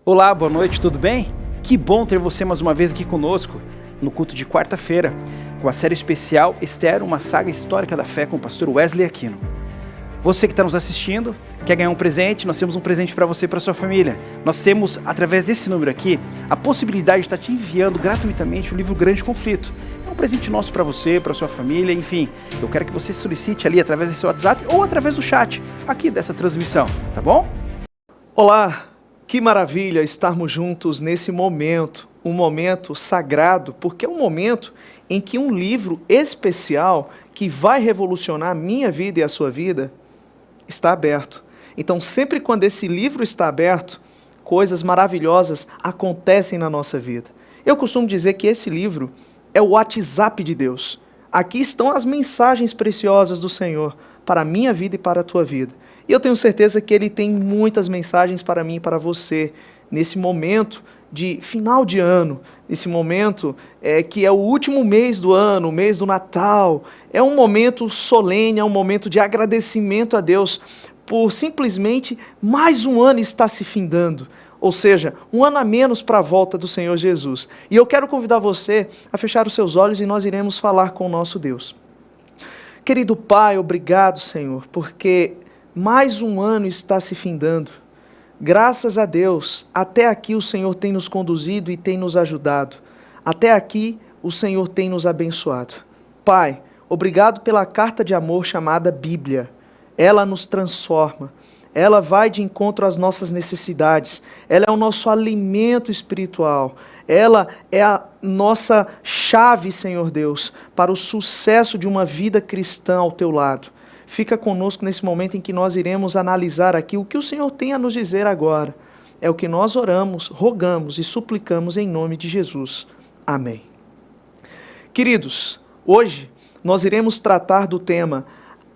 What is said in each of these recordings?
Olá, boa noite, tudo bem? Que bom ter você mais uma vez aqui conosco, no culto de quarta-feira, com a série especial Esther, uma saga histórica da fé com o pastor Wesley Aquino. Você que está nos assistindo, quer ganhar um presente? Nós temos um presente para você e para sua família. Nós temos, através desse número aqui, a possibilidade de estar te enviando gratuitamente o livro Grande Conflito. É um presente nosso para você, para sua família, enfim. Eu quero que você solicite ali através do seu WhatsApp ou através do chat aqui dessa transmissão, tá bom? Olá! Que maravilha estarmos juntos nesse momento, um momento sagrado, porque é um momento em que um livro especial que vai revolucionar a minha vida e a sua vida está aberto. Então, sempre quando esse livro está aberto, coisas maravilhosas acontecem na nossa vida. Eu costumo dizer que esse livro é o WhatsApp de Deus. Aqui estão as mensagens preciosas do Senhor para a minha vida e para a tua vida. E eu tenho certeza que Ele tem muitas mensagens para mim e para você, nesse momento de final de ano, nesse momento que é o último mês do ano, o mês do Natal. É um momento solene, é um momento de agradecimento a Deus por simplesmente mais um ano estar se findando. Ou seja, um ano a menos para a volta do Senhor Jesus. E eu quero convidar você a fechar os seus olhos e nós iremos falar com o nosso Deus. Querido Pai, obrigado, Senhor, porque mais um ano está se findando. Graças a Deus, até aqui o Senhor tem nos conduzido e tem nos ajudado. Até aqui o Senhor tem nos abençoado. Pai, obrigado pela carta de amor chamada Bíblia. Ela nos transforma. Ela vai de encontro às nossas necessidades. Ela é o nosso alimento espiritual. Ela é a nossa chave, Senhor Deus, para o sucesso de uma vida cristã ao teu lado. Fica conosco nesse momento em que nós iremos analisar aqui o que o Senhor tem a nos dizer agora. É o que nós oramos, rogamos e suplicamos em nome de Jesus. Amém. Queridos, hoje nós iremos tratar do tema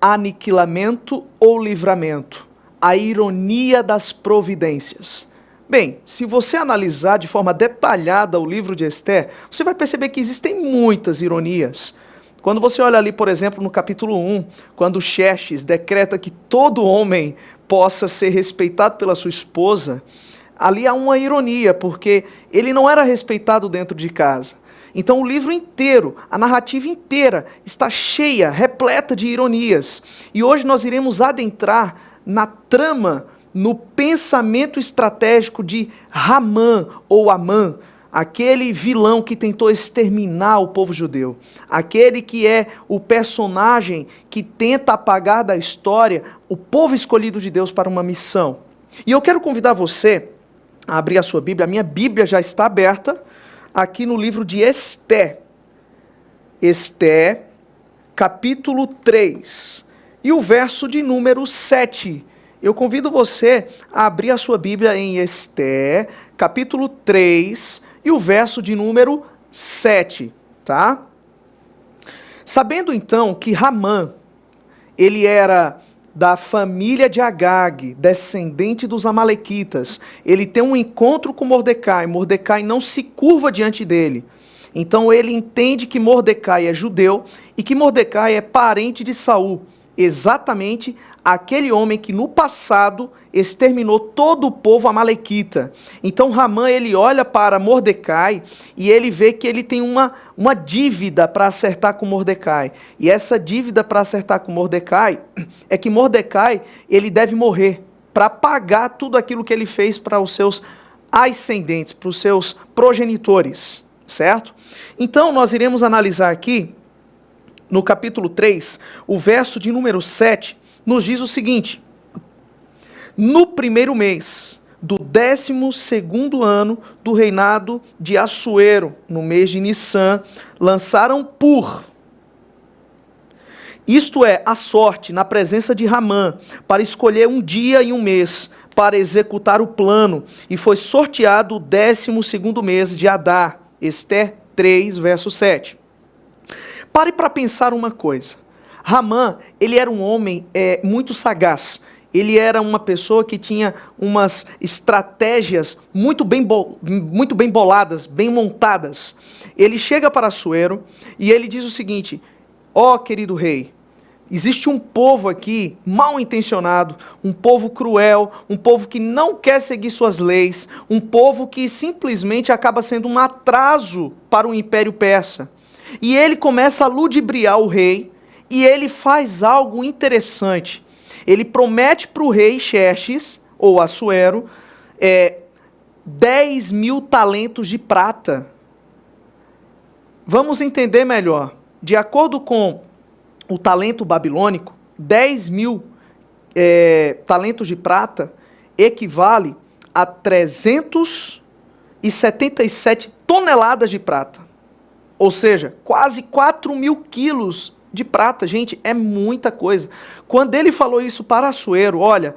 aniquilamento ou livramento, a ironia das providências. Bem, se você analisar de forma detalhada o livro de Esther, você vai perceber que existem muitas ironias. Quando você olha ali, por exemplo, no capítulo 1, quando Xerxes decreta que todo homem possa ser respeitado pela sua esposa, ali há uma ironia, porque ele não era respeitado dentro de casa. Então o livro inteiro, a narrativa inteira, está cheia, repleta de ironias. E hoje nós iremos adentrar na trama, no pensamento estratégico de Ramã ou Amã, aquele vilão que tentou exterminar o povo judeu, aquele que é o personagem que tenta apagar da história o povo escolhido de Deus para uma missão. E eu quero convidar você a abrir a sua Bíblia. A minha Bíblia já está aberta aqui no livro de Esther. Esther, capítulo 3, e o verso de número 7. Eu convido você a abrir a sua Bíblia em Esther, capítulo 3, e o verso de número 7, tá? Sabendo então que Ramã, ele era da família de Agag, descendente dos amalequitas, ele tem um encontro com Mordecai, Mordecai não se curva diante dele. Então ele entende que Mordecai é judeu e que Mordecai é parente de Saul, exatamente aquele homem que no passado exterminou todo o povo amalequita. Então Ramã, ele olha para Mordecai e ele vê que ele tem uma dívida para acertar com Mordecai. E essa dívida para acertar com Mordecai é que Mordecai, ele deve morrer para pagar tudo aquilo que ele fez para os seus ascendentes, para os seus progenitores, certo? Então nós iremos analisar aqui, no capítulo 3, o verso de número 7, nos diz o seguinte: no primeiro mês do 12º ano do reinado de Assuero, no mês de Nissan, lançaram Pur, isto é, a sorte, na presença de Ramã, para escolher um dia e um mês, para executar o plano, e foi sorteado o 12º mês de Adar. Esther 3, verso 7. Pare para pensar uma coisa. Ramã, ele era um homem muito sagaz. Ele era uma pessoa que tinha umas estratégias muito bem boladas, bem montadas. Ele chega para Assuero e ele diz o seguinte: ó, querido rei, Existe um povo aqui mal intencionado, um povo cruel, um povo que não quer seguir suas leis, um povo que simplesmente acaba sendo um atraso para o Império Persa. E ele começa a ludibriar o rei, e ele faz algo interessante. Ele promete para o rei Xerxes, ou Assuero, 10.000 talentos de prata. Vamos entender melhor. De acordo com o talento babilônico, 10.000 talentos de prata equivale a 377 toneladas de prata. Ou seja, quase 4.000 quilos de prata. Gente, é muita coisa. Quando ele falou isso para Assuero, olha,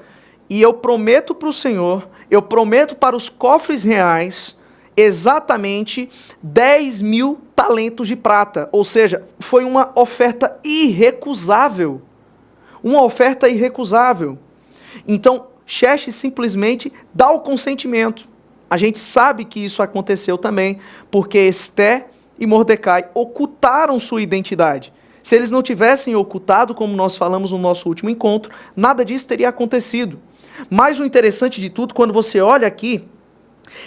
e eu prometo para o Senhor, eu prometo para os cofres reais, exatamente 10.000 talentos de prata. Ou seja, foi uma oferta irrecusável. Uma oferta irrecusável. Então, Xerxes simplesmente dá o consentimento. A gente sabe que isso aconteceu também, porque Esté e Mordecai ocultaram sua identidade. Se eles não tivessem ocultado, como nós falamos no nosso último encontro, nada disso teria acontecido. Mas o interessante de tudo, quando você olha aqui,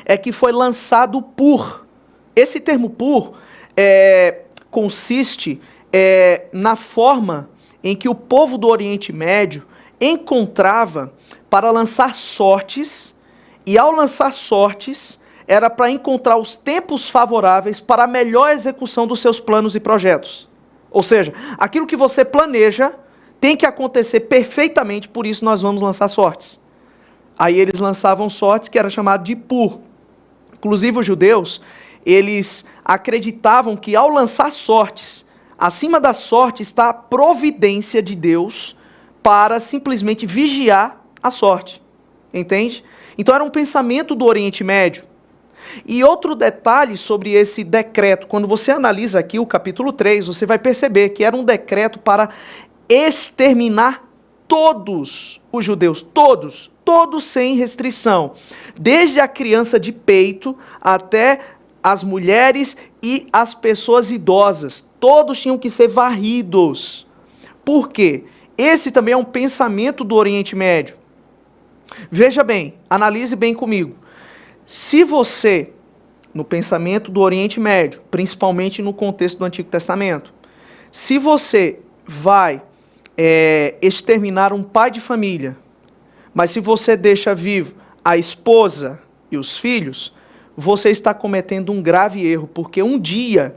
é que foi lançado por. Esse termo por consiste na forma em que o povo do Oriente Médio encontrava para lançar sortes, e ao lançar sortes, era para encontrar os tempos favoráveis para a melhor execução dos seus planos e projetos. Ou seja, aquilo que você planeja tem que acontecer perfeitamente, por isso nós vamos lançar sortes. Aí eles lançavam sortes que era chamado de pur. Inclusive os judeus, eles acreditavam que ao lançar sortes, acima da sorte está a providência de Deus para simplesmente vigiar a sorte. Entende? Então era um pensamento do Oriente Médio. E outro detalhe sobre esse decreto, quando você analisa aqui o capítulo 3, você vai perceber que era um decreto para exterminar todos os judeus, todos sem restrição, desde a criança de peito até as mulheres e as pessoas idosas, todos tinham que ser varridos. Por quê? Esse também é um pensamento do Oriente Médio. Veja bem, analise bem comigo. Se você, no pensamento do Oriente Médio, principalmente no contexto do Antigo Testamento, se você vai exterminar um pai de família, mas se você deixa vivo a esposa e os filhos, você está cometendo um grave erro, porque um dia,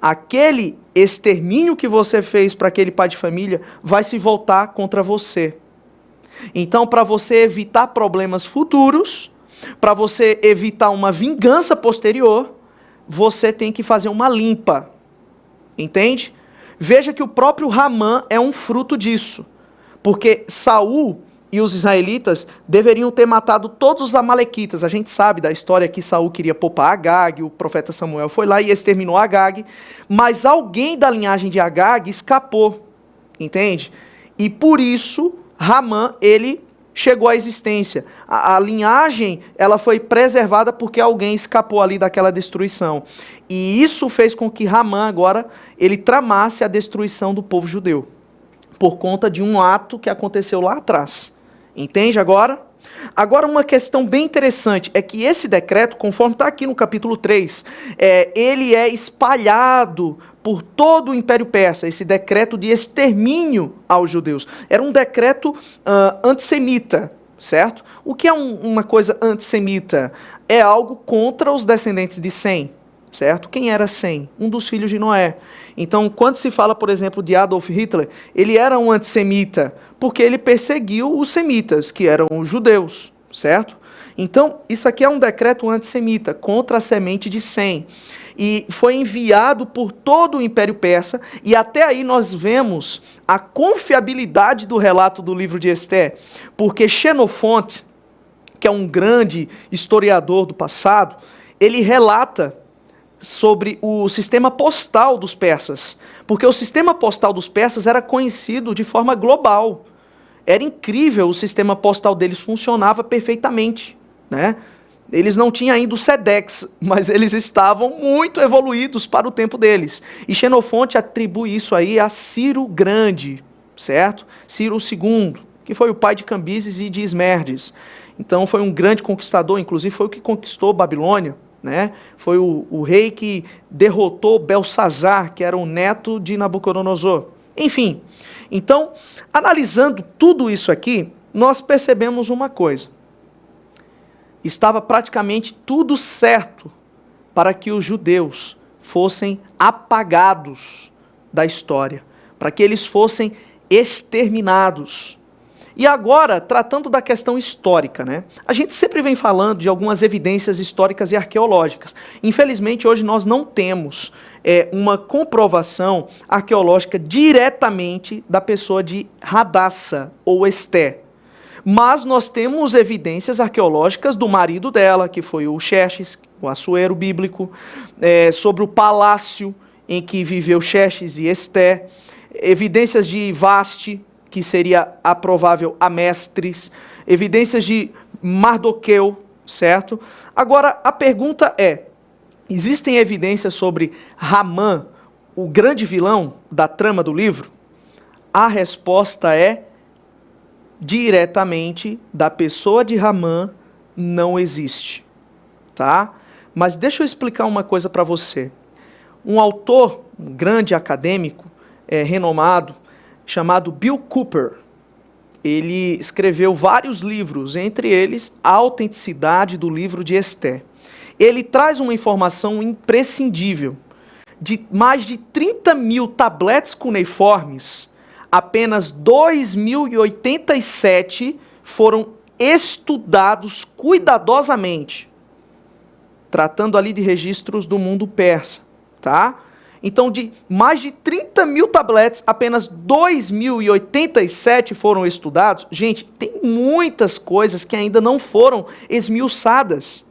aquele extermínio que você fez para aquele pai de família vai se voltar contra você. Então, para você evitar problemas futuros, para você evitar uma vingança posterior, você tem que fazer uma limpa. Entende? Veja que o próprio Ramã é um fruto disso. Porque Saul e os israelitas deveriam ter matado todos os amalequitas. A gente sabe da história que Saul queria poupar Agag, o profeta Samuel foi lá e exterminou Agag, mas alguém da linhagem de Agag escapou. Entende? E por isso, Ramã, ele chegou à existência. A linhagem, ela foi preservada porque alguém escapou ali daquela destruição. E isso fez com que Ramã agora, ele tramasse a destruição do povo judeu, por conta de um ato que aconteceu lá atrás. Entende agora? Agora uma questão bem interessante é que esse decreto, conforme está aqui no capítulo 3, ele é espalhado por todo o Império Persa, esse decreto de extermínio aos judeus. Era um decreto antissemita, certo? O que é uma coisa antissemita? É algo contra os descendentes de Sem, certo? Quem era Sem? Um dos filhos de Noé. Então, quando se fala, por exemplo, de Adolf Hitler, ele era um antissemita, porque ele perseguiu os semitas, que eram os judeus, certo? Então, isso aqui é um decreto antissemita, contra a semente de Sem. E foi enviado por todo o Império Persa, e até aí nós vemos a confiabilidade do relato do livro de Esté, porque Xenofonte, que é um grande historiador do passado, ele relata sobre o sistema postal dos persas, porque o sistema postal dos persas era conhecido de forma global. Era incrível, o sistema postal deles funcionava perfeitamente, né? Eles não tinham ainda o Sedex, mas eles estavam muito evoluídos para o tempo deles. E Xenofonte atribui isso aí a Ciro Grande, certo? Ciro II, que foi o pai de Cambises e de Esmerdes. Então foi um grande conquistador, inclusive foi o que conquistou Babilônia, né? Foi o rei que derrotou Belsazar, que era o neto de Nabucodonosor. Enfim, então, analisando tudo isso aqui, nós percebemos uma coisa. Estava praticamente tudo certo para que os judeus fossem apagados da história, para que eles fossem exterminados. E agora, tratando da questão histórica, né? A gente sempre vem falando de algumas evidências históricas e arqueológicas. Infelizmente, hoje nós não temos uma comprovação arqueológica diretamente da pessoa de Hadassa ou Esté. Mas nós temos evidências arqueológicas do marido dela, que foi o Xerxes, o Assuero bíblico, sobre o palácio em que viveu Xerxes e Esté, evidências de Vaste, que seria a provável Amestris, evidências de Mardoqueu, certo? Agora, a pergunta é, existem evidências sobre Ramã, o grande vilão da trama do livro? A resposta é, diretamente da pessoa de Ramã, não existe, tá? Mas deixa eu explicar uma coisa para você. Um autor, um grande acadêmico, renomado, chamado Bill Cooper, ele escreveu vários livros, entre eles A Autenticidade do Livro de Esté. Ele traz uma informação imprescindível. De mais de 30 mil tabletes cuneiformes, apenas 2.087 foram estudados cuidadosamente, tratando ali de registros do mundo persa, tá? Então, de mais de 30 mil tabletes, apenas 2.087 foram estudados. Gente, tem muitas coisas que ainda não foram esmiuçadas.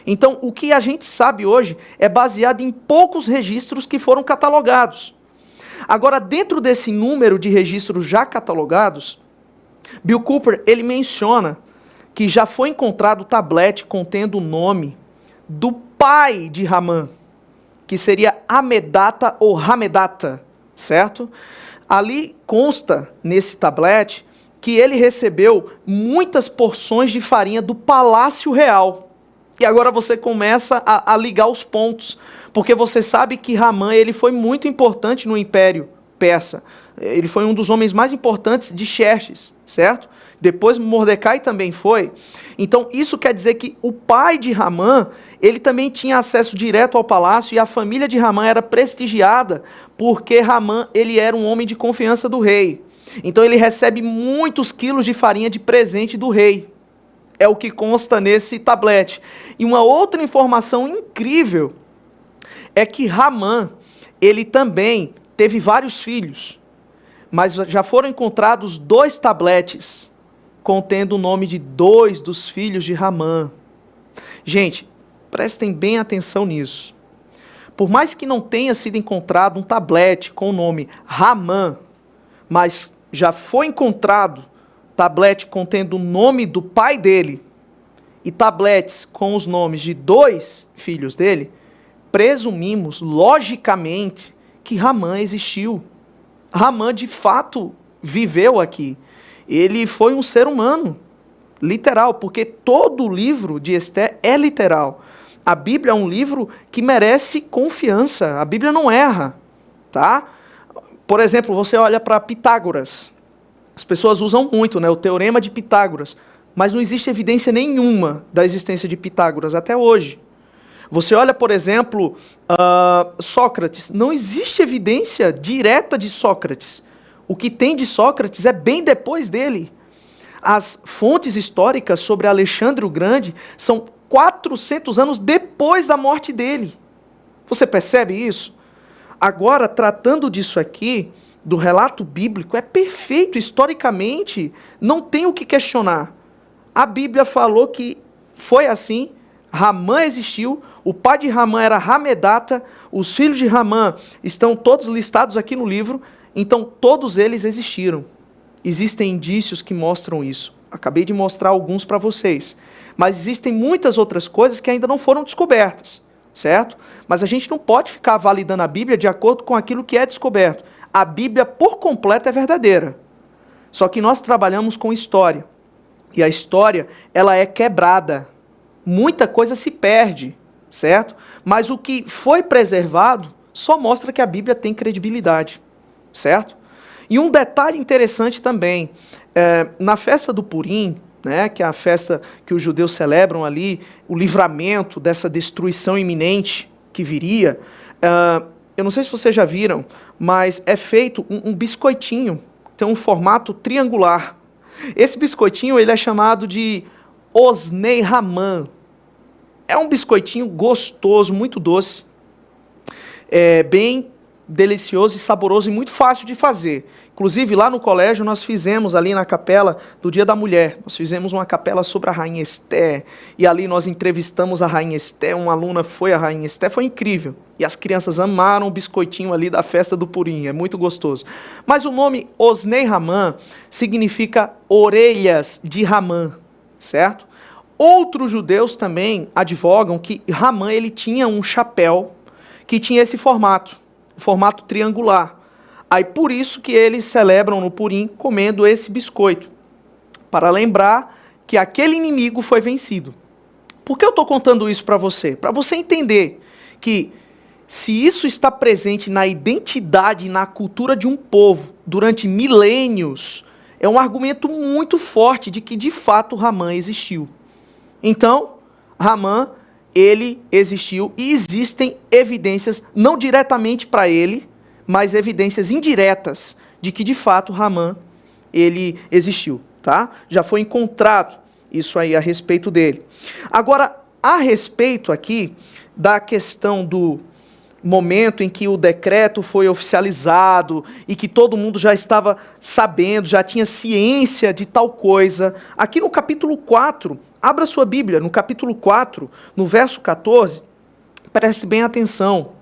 Então, o que a gente sabe hoje é baseado em poucos registros que foram catalogados. Agora, dentro desse número de registros já catalogados, Bill Cooper, ele menciona que já foi encontrado tablete contendo o nome do pai de Ramã, que seria Amedata ou Ramedata, certo? Ali consta, nesse tablete, que ele recebeu muitas porções de farinha do Palácio Real. E agora você começa a ligar os pontos, porque você sabe que Ramã ele foi muito importante no Império Persa. Ele foi um dos homens mais importantes de Xerxes, certo? Depois Mordecai também foi. Então isso quer dizer que o pai de Ramã, ele também tinha acesso direto ao palácio e a família de Ramã era prestigiada porque Ramã ele era um homem de confiança do rei. Então ele recebe muitos quilos de farinha de presente do rei. É o que consta nesse tablete. E uma outra informação incrível é que Ramã, ele também teve vários filhos, mas já foram encontrados 2 tabletes contendo o nome de 2 dos filhos de Ramã. Gente, prestem bem atenção nisso. Por mais que não tenha sido encontrado um tablete com o nome Ramã, mas já foi encontrado tablete contendo o nome do pai dele e tabletes com os nomes de 2 filhos dele, presumimos, logicamente, que Ramã existiu. Ramã, de fato, viveu aqui. Ele foi um ser humano, literal, porque todo o livro de Esté é literal. A Bíblia é um livro que merece confiança. A Bíblia não erra, tá? Por exemplo, você olha para Pitágoras. As pessoas usam muito, né, o Teorema de Pitágoras, mas não existe evidência nenhuma da existência de Pitágoras até hoje. Você olha, por exemplo, Sócrates. Não existe evidência direta de Sócrates. O que tem de Sócrates é bem depois dele. As fontes históricas sobre Alexandre o Grande são 400 anos depois da morte dele. Você percebe isso? Agora, tratando disso aqui, do relato bíblico, é perfeito historicamente, não tem o que questionar. A Bíblia falou que foi assim, Ramã existiu, o pai de Ramã era Ramedata, os filhos de Ramã estão todos listados aqui no livro, então todos eles existiram. Existem indícios que mostram isso. Acabei de mostrar alguns para vocês. Mas existem muitas outras coisas que ainda não foram descobertas, certo? Mas a gente não pode ficar validando a Bíblia de acordo com aquilo que é descoberto. a Bíblia por completo é verdadeira. Só que nós trabalhamos com história. E a história, ela é quebrada. Muita coisa se perde, certo? Mas o que foi preservado só mostra que a Bíblia tem credibilidade, certo? E um detalhe interessante também, na festa do Purim, né, que é a festa que os judeus celebram ali, o livramento dessa destruição iminente que viria, eu não sei se vocês já viram, mas é feito um biscoitinho, tem um formato triangular. Esse biscoitinho ele é chamado de Osnei Haman. É um biscoitinho gostoso, muito doce, bem delicioso e saboroso e muito fácil de fazer. Inclusive, lá no colégio, nós fizemos ali na capela do Dia da Mulher, nós fizemos uma capela sobre a Rainha Esther, e ali nós entrevistamos a Rainha Esther, uma aluna foi a Rainha Esther, foi incrível. E as crianças amaram o biscoitinho ali da festa do Purim, é muito gostoso. Mas o nome Osnei Haman significa orelhas de Ramã, certo? Outros judeus também advogam que Haman ele tinha um chapéu que tinha esse formato triangular. Aí por isso que eles celebram no Purim comendo esse biscoito, para lembrar que aquele inimigo foi vencido. Por que eu estou contando isso para você? Para você entender que se isso está presente na identidade e na cultura de um povo durante milênios, é um argumento muito forte de que de fato Haman existiu. Então, Haman, ele existiu e existem evidências, não diretamente para ele, mas evidências indiretas de que de fato Haman, ele existiu, tá? Já foi encontrado isso aí a respeito dele. Agora, a respeito aqui da questão do momento em que o decreto foi oficializado e que todo mundo já estava sabendo, já tinha ciência de tal coisa, aqui no capítulo 4, abra sua Bíblia, no capítulo 4, no verso 14, preste bem atenção,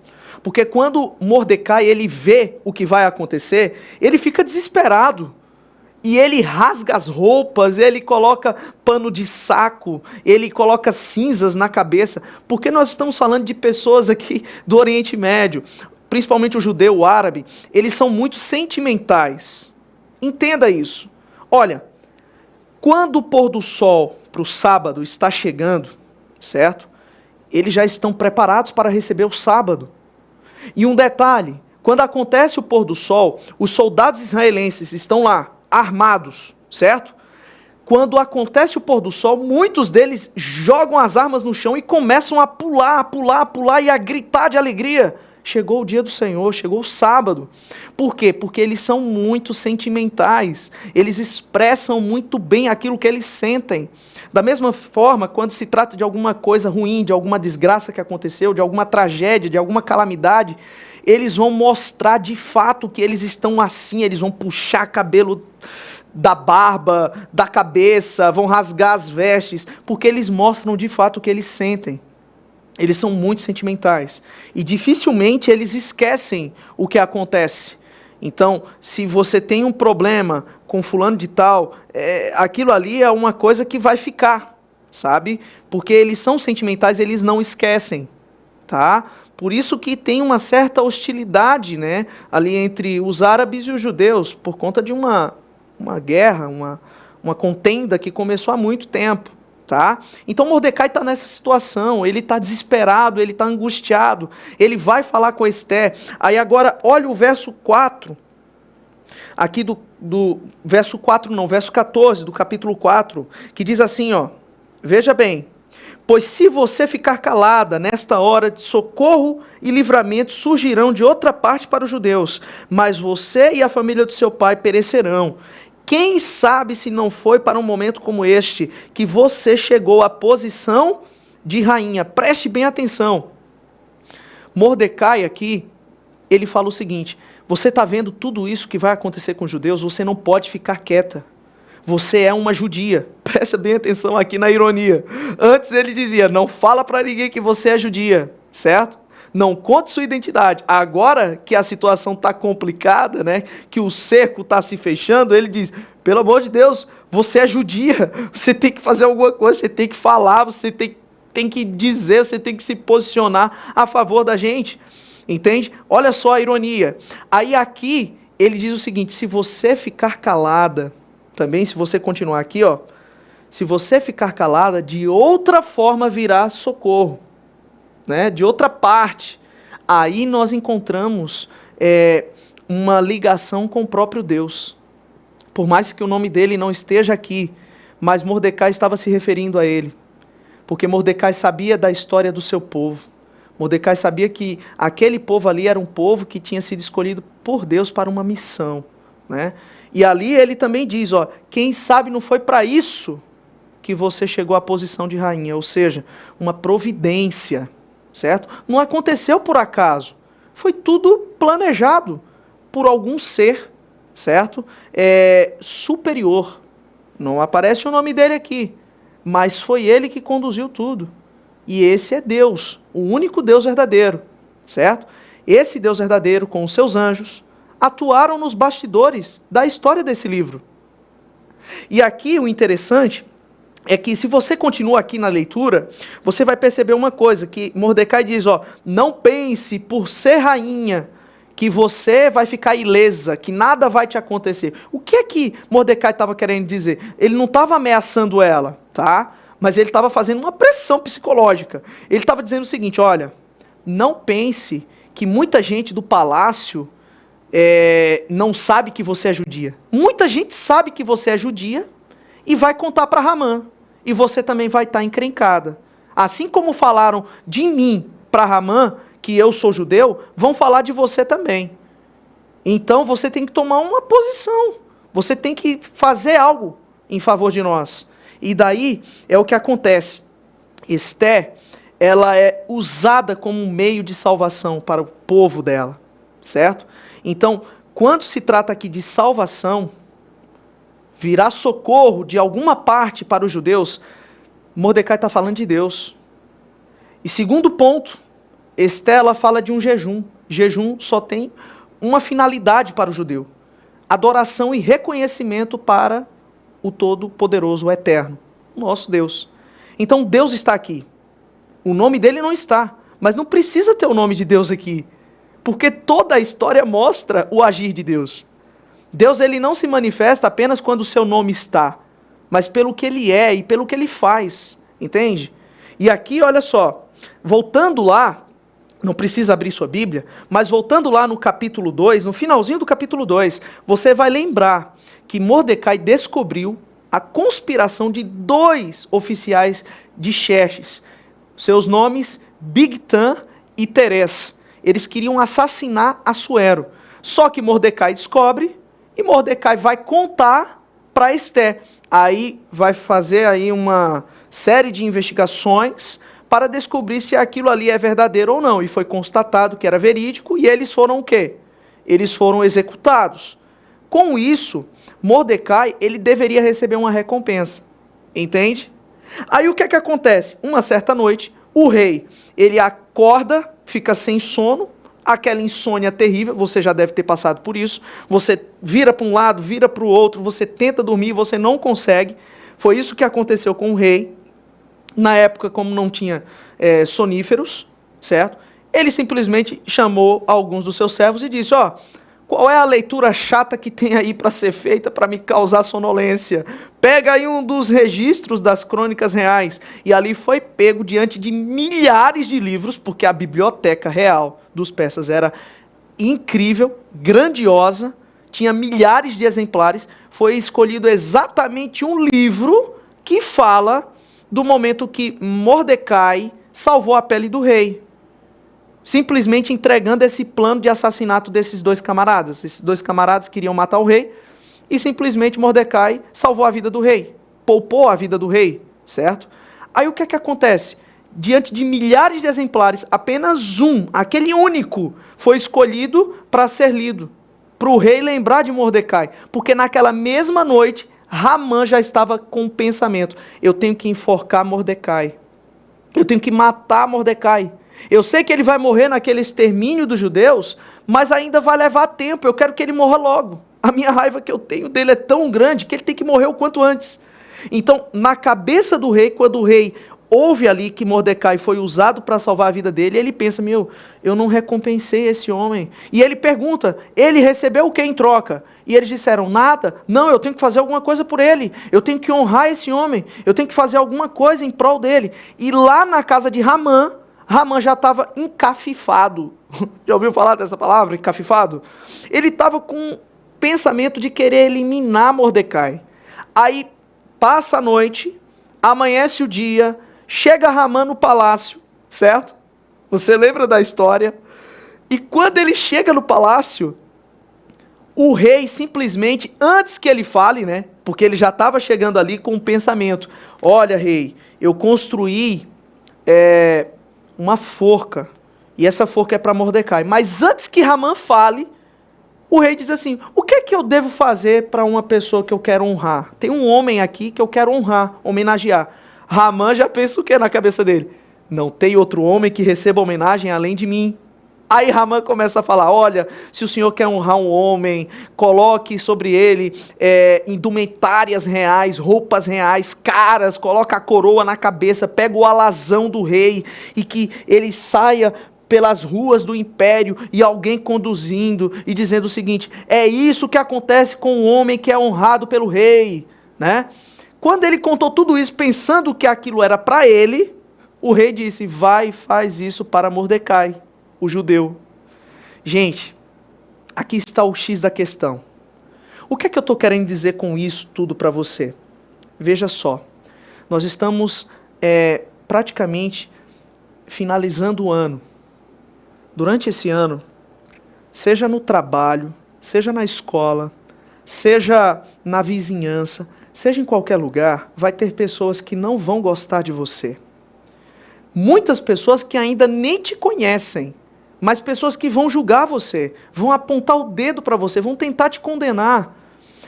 porque quando Mordecai ele vê o que vai acontecer, ele fica desesperado, e ele rasga as roupas, ele coloca pano de saco, ele coloca cinzas na cabeça, porque nós estamos falando de pessoas aqui do Oriente Médio, principalmente o judeu, o árabe, eles são muito sentimentais, entenda isso, olha, quando o pôr do sol para o sábado está chegando, certo? Eles já estão preparados para receber o sábado. E um detalhe, quando acontece o pôr do sol, os soldados israelenses estão lá, armados, certo? Quando acontece o pôr do sol, muitos deles jogam as armas no chão e começam a pular e a gritar de alegria. Chegou o dia do Senhor, chegou o sábado. Por quê? Porque eles são muito sentimentais. Eles expressam muito bem aquilo que eles sentem. Da mesma forma, quando se trata de alguma coisa ruim, de alguma desgraça que aconteceu, de alguma tragédia, de alguma calamidade, eles vão mostrar de fato que eles estão assim, eles vão puxar cabelo da barba, da cabeça, vão rasgar as vestes, porque eles mostram de fato o que eles sentem. Eles são muito sentimentais. E dificilmente eles esquecem o que acontece. Então, se você tem um problema com fulano de tal, aquilo ali é uma coisa que vai ficar, sabe? Porque eles são sentimentais, eles não esquecem, tá? Por isso que tem uma certa hostilidade, né, ali entre os árabes e os judeus, por conta de uma guerra, uma contenda que começou há muito tempo. Tá? Então Mordecai está nessa situação, ele está desesperado, ele está angustiado, ele vai falar com Esther. Aí agora, olha o verso 4, aqui do verso 4 não, verso 14 do capítulo 4, que diz assim, ó, veja bem, pois se você ficar calada nesta hora, de socorro e livramento surgirão de outra parte para os judeus, mas você e a família do seu pai perecerão. Quem sabe se não foi para um momento como este que você chegou à posição de rainha? Preste bem atenção. Mordecai aqui, ele fala o seguinte, você está vendo tudo isso que vai acontecer com os judeus, você não pode ficar quieta. Você é uma judia. Preste bem atenção aqui na ironia. Antes ele dizia, não fala para ninguém que você é judia, certo? Não conte sua identidade. Agora que a situação está complicada, né, que o cerco está se fechando, ele diz, pelo amor de Deus, você é judia, você tem que fazer alguma coisa, você tem que falar, você tem que dizer, você tem que se posicionar a favor da gente. Entende? Olha só a ironia. Aí aqui ele diz o seguinte: se você ficar calada, também se você continuar aqui, ó, se você ficar calada, de outra forma virá socorro, né? De outra parte. Aí nós encontramos uma ligação com o próprio Deus. Por mais que o nome dele não esteja aqui, mas Mordecai estava se referindo a ele. Porque Mordecai sabia da história do seu povo. Mordecai sabia que aquele povo ali era um povo que tinha sido escolhido por Deus para uma missão, né? E ali ele também diz, ó, quem sabe não foi para isso que você chegou à posição de rainha, ou seja, uma providência, certo? Não aconteceu por acaso, foi tudo planejado por algum ser, certo? Superior. Não aparece o nome dele aqui, mas foi ele que conduziu tudo. E esse é Deus, o único Deus verdadeiro, certo? Esse Deus verdadeiro, com os seus anjos, atuaram nos bastidores da história desse livro. E aqui o interessante é que se você continua aqui na leitura, você vai perceber uma coisa, que Mordecai diz, ó, não pense por ser rainha que você vai ficar ilesa, que nada vai te acontecer. O que é que Mordecai estava querendo dizer? Ele não estava ameaçando ela, tá? Mas ele estava fazendo uma pressão psicológica. Ele estava dizendo o seguinte, olha, não pense que muita gente do palácio não sabe que você é judia. Muita gente sabe que você é judia e vai contar para Ramã. E você também vai estar encrencada. Assim como falaram de mim para Ramã, que eu sou judeu, vão falar de você também. Então você tem que tomar uma posição. Você tem que fazer algo em favor de nós. E daí é o que acontece. Esté, ela é usada como um meio de salvação para o povo dela, certo? Então, quando se trata aqui de salvação, virá socorro de alguma parte para os judeus, Mordecai está falando de Deus. E segundo ponto, Esté, ela fala de um jejum. Jejum só tem uma finalidade para o judeu: adoração e reconhecimento para o Todo-Poderoso, o Eterno, o nosso Deus. Então Deus está aqui. O nome dele não está, mas não precisa ter o nome de Deus aqui, porque toda a história mostra o agir de Deus. Deus, ele não se manifesta apenas quando o seu nome está, mas pelo que ele é e pelo que ele faz, entende? E aqui, olha só, voltando lá, não precisa abrir sua Bíblia, mas voltando lá no capítulo 2, no finalzinho do capítulo 2, você vai lembrar que Mordecai descobriu a conspiração de 2 oficiais de Xerxes. Seus nomes, Bigtan e Teres. Eles queriam assassinar Assuero. Só que Mordecai descobre e Mordecai vai contar para Esté. Aí vai fazer aí uma série de investigações para descobrir se aquilo ali é verdadeiro ou não. E foi constatado que era verídico e eles foram o quê? Eles foram executados. Com isso, Mordecai, ele deveria receber uma recompensa. Entende? Aí o que é que acontece? Uma certa noite, o rei, ele acorda, fica sem sono, aquela insônia terrível, você já deve ter passado por isso, você vira para um lado, vira para o outro, você tenta dormir, você não consegue. Foi isso que aconteceu com o rei. Na época, como não tinha soníferos, certo? Ele simplesmente chamou alguns dos seus servos e disse, ó, qual é a leitura chata que tem aí para ser feita para me causar sonolência? Pega aí um dos registros das crônicas reais. E ali foi pego diante de milhares de livros, porque a biblioteca real dos persas era incrível, grandiosa, tinha milhares de exemplares. Foi escolhido exatamente um livro que fala do momento que Mordecai salvou a pele do rei, simplesmente entregando esse plano de assassinato desses 2 camaradas. Esses 2 camaradas queriam matar o rei e simplesmente Mordecai salvou a vida do rei, poupou a vida do rei, certo? Aí o que é que acontece? Diante de milhares de exemplares, apenas um, aquele único, foi escolhido para ser lido, para o rei lembrar de Mordecai, porque naquela mesma noite, Ramã já estava com o pensamento, eu tenho que enforcar Mordecai, eu tenho que matar Mordecai. Eu sei que ele vai morrer naquele extermínio dos judeus, mas ainda vai levar tempo, eu quero que ele morra logo. A minha raiva que eu tenho dele é tão grande que ele tem que morrer o quanto antes. Então, na cabeça do rei, quando o rei ouve ali que Mordecai foi usado para salvar a vida dele, e ele pensa, eu não recompensei esse homem. E ele pergunta, ele recebeu o que em troca? E eles disseram, nada. Não, eu tenho que fazer alguma coisa por ele. Eu tenho que honrar esse homem. Eu tenho que fazer alguma coisa em prol dele. E lá na casa de Ramã, Ramã já estava encafifado. Já ouviu falar dessa palavra, encafifado? Ele estava com o pensamento de querer eliminar Mordecai. Aí passa a noite, amanhece o dia, chega Ramã no palácio, certo? Você lembra da história? E quando ele chega no palácio, o rei simplesmente, antes que ele fale, né? Porque ele já estava chegando ali com um pensamento. Olha, rei, eu construí uma forca. E essa forca é para Mordecai. Mas antes que Ramã fale, o rei diz assim, o que é que eu devo fazer para uma pessoa que eu quero honrar? Tem um homem aqui que eu quero honrar, homenagear. Ramã já pensa o que na cabeça dele? Não tem outro homem que receba homenagem além de mim. Aí Ramã começa a falar, olha, se o senhor quer honrar um homem, coloque sobre ele indumentárias reais, roupas reais, caras, coloca a coroa na cabeça, pega o alazão do rei e que ele saia pelas ruas do império e alguém conduzindo e dizendo o seguinte, é isso que acontece com o homem que é honrado pelo rei, né? Quando ele contou tudo isso pensando que aquilo era para ele, o rei disse, vai e faz isso para Mordecai, o judeu. Gente, aqui está o X da questão. O que é que eu estou querendo dizer com isso tudo para você? Veja só, nós estamos praticamente finalizando o ano. Durante esse ano, seja no trabalho, seja na escola, seja na vizinhança, seja em qualquer lugar, vai ter pessoas que não vão gostar de você. Muitas pessoas que ainda nem te conhecem, mas pessoas que vão julgar você, vão apontar o dedo para você, vão tentar te condenar.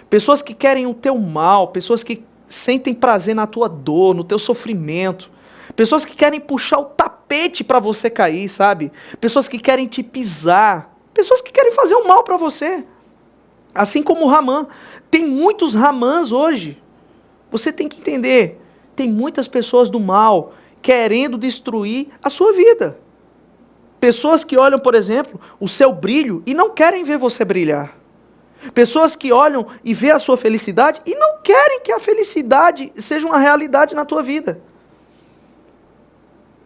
Pessoas que querem o teu mal, pessoas que sentem prazer na tua dor, no teu sofrimento. Pessoas que querem puxar o tapete para você cair, sabe? Pessoas que querem te pisar. Pessoas que querem fazer o mal para você. Assim como o Ramã. Tem muitos Ramãs hoje. Você tem que entender. Tem muitas pessoas do mal querendo destruir a sua vida. Pessoas que olham, por exemplo, o seu brilho e não querem ver você brilhar. Pessoas que olham e vê a sua felicidade e não querem que a felicidade seja uma realidade na tua vida.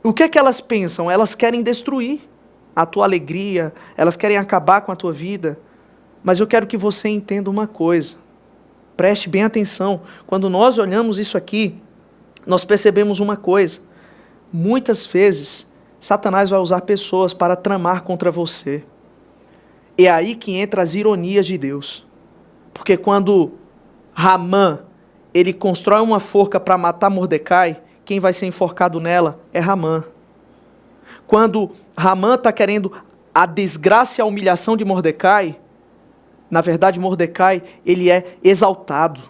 O que é que elas pensam? Elas querem destruir a tua alegria, elas querem acabar com a tua vida. Mas eu quero que você entenda uma coisa. Preste bem atenção. Quando nós olhamos isso aqui, nós percebemos uma coisa. Muitas vezes, Satanás vai usar pessoas para tramar contra você. É aí que entra as ironias de Deus. Porque quando Ramã, ele constrói uma forca para matar Mordecai, quem vai ser enforcado nela é Ramã. Quando Ramã está querendo a desgraça e a humilhação de Mordecai, na verdade Mordecai, ele é exaltado.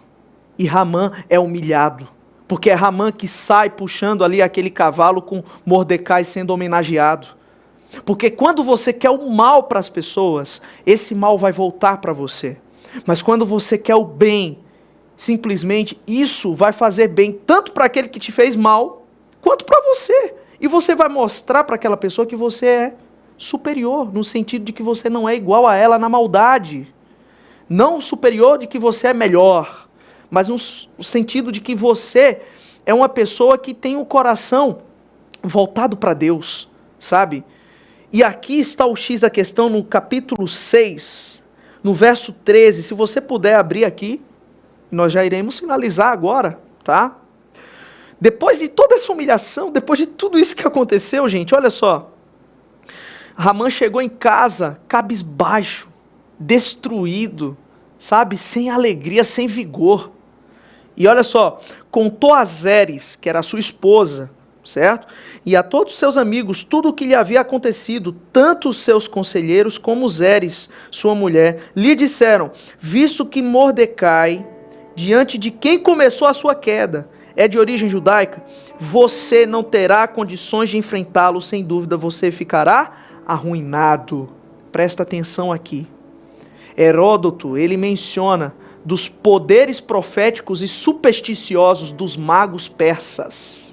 E Ramã é humilhado. Porque é Ramã que sai puxando ali aquele cavalo com Mordecai sendo homenageado. Porque quando você quer o mal para as pessoas, esse mal vai voltar para você. Mas quando você quer o bem, simplesmente isso vai fazer bem tanto para aquele que te fez mal, quanto para você. E você vai mostrar para aquela pessoa que você é superior, no sentido de que você não é igual a ela na maldade. Não superior de que você é melhor, mas no sentido de que você é uma pessoa que tem o coração voltado para Deus, sabe? E aqui está o X da questão no capítulo 6, no verso 13. Se você puder abrir aqui, nós já iremos finalizar agora, tá? Depois de toda essa humilhação, depois de tudo isso que aconteceu, gente, olha só. Ramã chegou em casa cabisbaixo, destruído, sabe? Sem alegria, sem vigor. E olha só, contou a Zeres, que era a sua esposa, certo? E a todos os seus amigos, tudo o que lhe havia acontecido, tanto os seus conselheiros como Zeres, sua mulher, lhe disseram, visto que Mordecai, diante de quem começou a sua queda, é de origem judaica, você não terá condições de enfrentá-lo, sem dúvida você ficará arruinado. Presta atenção aqui. Heródoto, ele menciona dos poderes proféticos e supersticiosos dos magos persas.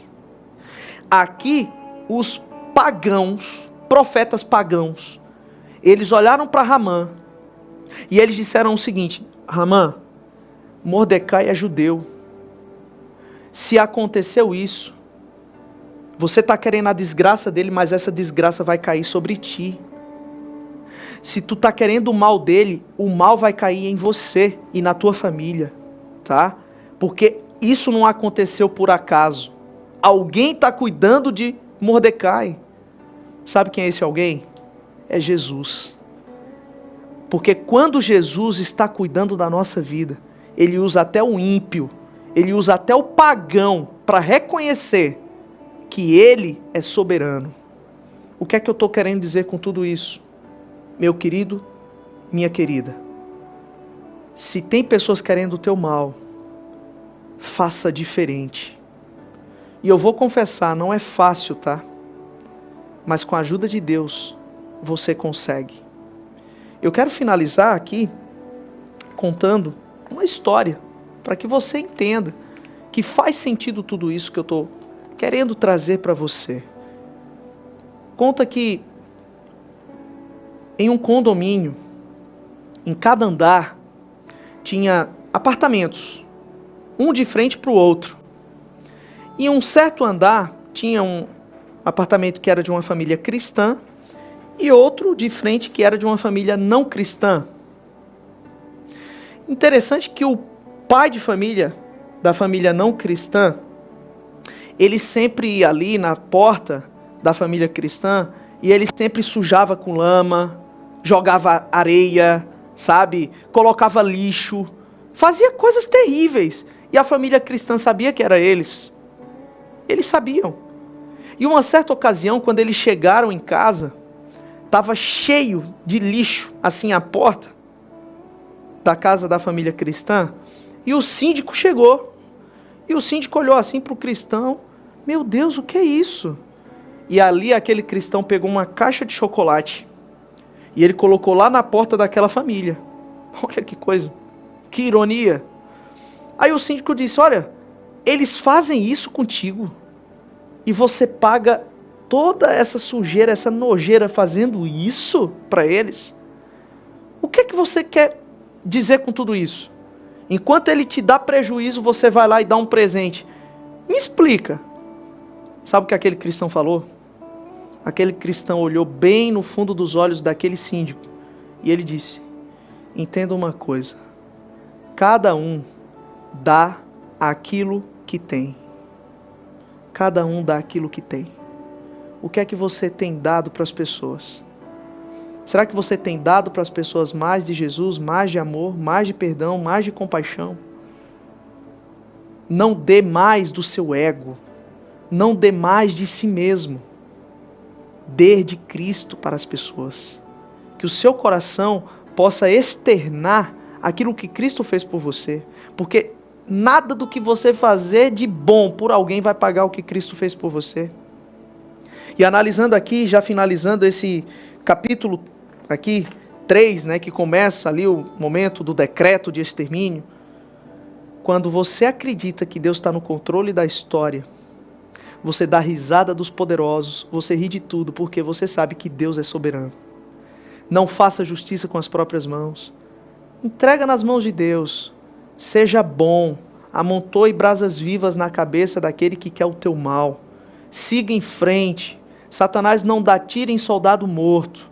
Aqui, os pagãos, profetas pagãos, eles olharam para Ramã e eles disseram o seguinte: Ramã, Mordecai é judeu. Se aconteceu isso, você está querendo a desgraça dele, mas essa desgraça vai cair sobre ti. Se tu está querendo o mal dele, o mal vai cair em você e na tua família, tá? Porque isso não aconteceu por acaso. Alguém está cuidando de Mordecai. Sabe quem é esse alguém? É Jesus. Porque quando Jesus está cuidando da nossa vida, Ele usa até o ímpio, Ele usa até o pagão para reconhecer que Ele é soberano. O que é que eu estou querendo dizer com tudo isso? Meu querido, minha querida, se tem pessoas querendo o teu mal, faça diferente. E eu vou confessar, não é fácil, tá? Mas com a ajuda de Deus, você consegue. Eu quero finalizar aqui contando uma história, para que você entenda que faz sentido tudo isso que eu estou querendo trazer para você. Conta que em um condomínio, em cada andar, tinha apartamentos, um de frente para o outro. E em um certo andar, tinha um apartamento que era de uma família cristã e outro de frente que era de uma família não cristã. Interessante que o pai de família, da família não cristã, ele sempre ia ali na porta da família cristã e ele sempre sujava com lama, jogava areia, sabe? Colocava lixo, fazia coisas terríveis. E a família cristã sabia que era eles. Eles sabiam. E uma certa ocasião, quando eles chegaram em casa, estava cheio de lixo, assim, a porta da casa da família cristã, e o síndico chegou. E o síndico olhou assim para o cristão: meu Deus, o que é isso? E ali aquele cristão pegou uma caixa de chocolate e ele colocou lá na porta daquela família. Olha que coisa, que ironia. Aí o síndico disse: olha, eles fazem isso contigo e você paga toda essa sujeira, essa nojeira fazendo isso para eles? O que é que você quer dizer com tudo isso? Enquanto ele te dá prejuízo, você vai lá e dá um presente. Me explica. Sabe o que aquele cristão falou? Aquele cristão olhou bem no fundo dos olhos daquele síndico e ele disse: entenda uma coisa, cada um dá aquilo que tem. Cada um dá aquilo que tem. O que é que você tem dado para as pessoas? Será que você tem dado para as pessoas mais de Jesus, mais de amor, mais de perdão, mais de compaixão? Não dê mais do seu ego. Não dê mais de si mesmo. Dê de Cristo para as pessoas. Que o seu coração possa externar aquilo que Cristo fez por você. Porque nada do que você fazer de bom por alguém vai pagar o que Cristo fez por você. E analisando aqui, já finalizando esse capítulo aqui, 3, né, que começa ali o momento do decreto de extermínio. Quando você acredita que Deus está no controle da história, você dá risada dos poderosos, você ri de tudo, porque você sabe que Deus é soberano. Não faça justiça com as próprias mãos. Entrega nas mãos de Deus. Seja bom. Amontoe brasas vivas na cabeça daquele que quer o teu mal. Siga em frente. Satanás não dá tiro em soldado morto.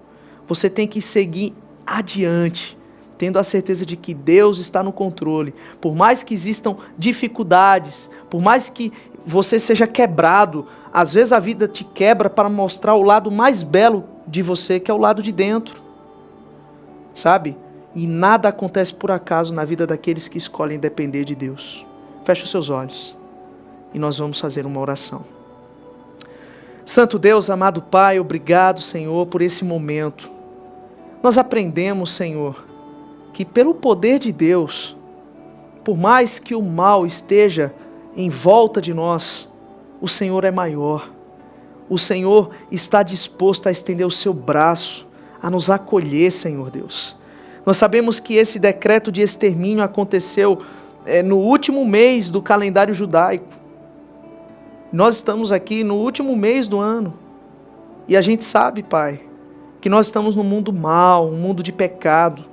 Você tem que seguir adiante, tendo a certeza de que Deus está no controle. Por mais que existam dificuldades, por mais que você seja quebrado, às vezes a vida te quebra para mostrar o lado mais belo de você, que é o lado de dentro. Sabe? E nada acontece por acaso na vida daqueles que escolhem depender de Deus. Feche os seus olhos e nós vamos fazer uma oração. Santo Deus, amado Pai, obrigado, Senhor, por esse momento. Nós aprendemos, Senhor, que pelo poder de Deus, por mais que o mal esteja em volta de nós, o Senhor é maior. O Senhor está disposto a estender o seu braço, a nos acolher, Senhor Deus. Nós sabemos que esse decreto de extermínio aconteceu no último mês do calendário judaico. Nós estamos aqui no último mês do ano. E a gente sabe, Pai, que nós estamos num mundo mau, um mundo de pecado.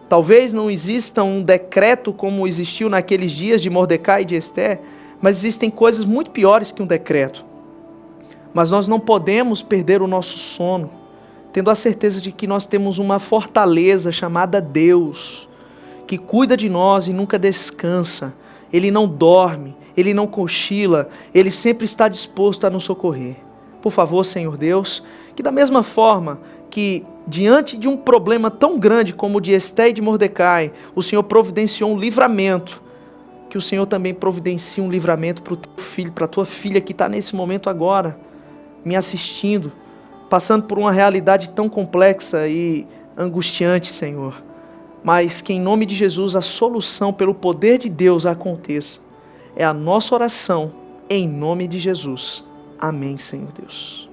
Talvez não exista um decreto como existiu naqueles dias de Mordecai e de Ester, mas existem coisas muito piores que um decreto. Mas nós não podemos perder o nosso sono, tendo a certeza de que nós temos uma fortaleza chamada Deus, que cuida de nós e nunca descansa. Ele não dorme, Ele não cochila, Ele sempre está disposto a nos socorrer. Por favor, Senhor Deus, que da mesma forma que diante de um problema tão grande como o de Esté e de Mordecai, o Senhor providenciou um livramento, que o Senhor também providencie um livramento para o teu filho, para a tua filha que está nesse momento agora, me assistindo, passando por uma realidade tão complexa e angustiante, Senhor. Mas que em nome de Jesus a solução pelo poder de Deus aconteça. É a nossa oração em nome de Jesus. Amém, Senhor Deus.